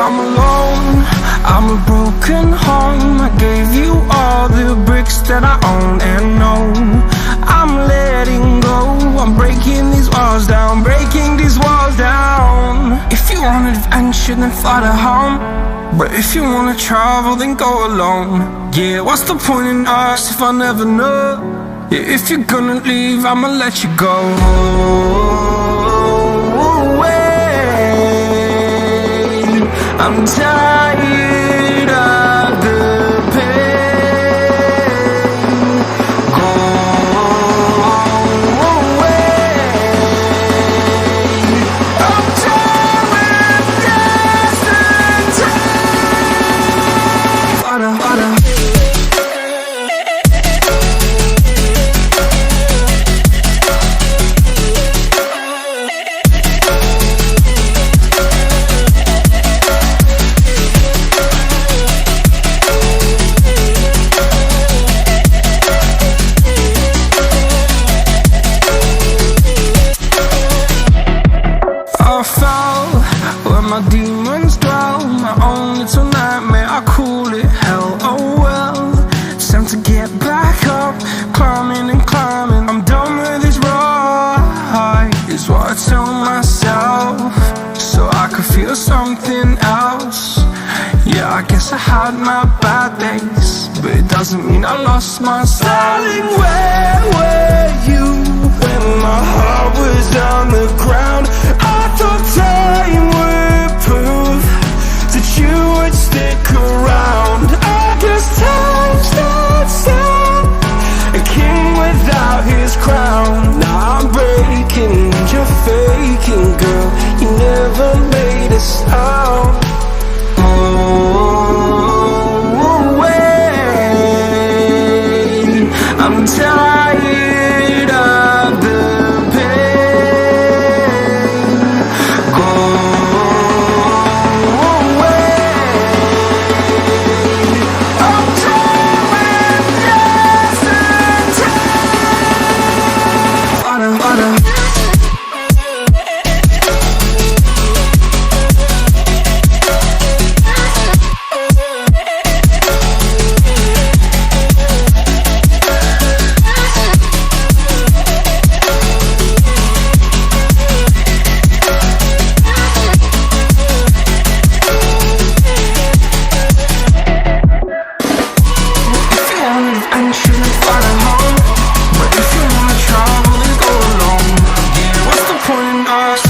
I'm alone, I'm a broken home. I gave you all the bricks that I own and know. I'm letting go, I'm breaking these walls down, breaking these walls down. If you want adventure, then fly to home. But if you wanna travel, then go alone. Yeah, what's the point in us if I never know? Yeah, if you're gonna leave, I'ma let you go. I'm tired of the pain. Go away. I'm tired with yesterday. Fada, fada. I fell where my demons dwell, my own little nightmare, I call it hell. Oh well, it's time to get back up, climbing and climbing. I'm done with this ride, is what I tell myself, so I could feel something else. Yeah, I guess I had my bad days, but it doesn't mean I lost myself. Darling, where were you when my heart was on the ground? I thought time would prove that you would stick around. I guess time stands still, a king without his crown. Now I'm breaking and you're faking, girl. You never made a sound. Oh, wait, I'm tired of the pain. Go away. I'm tired with yesterday. Fada, fada. And shouldn't find a home. But if you wanna travel, then go alone. Yeah, what's the point in us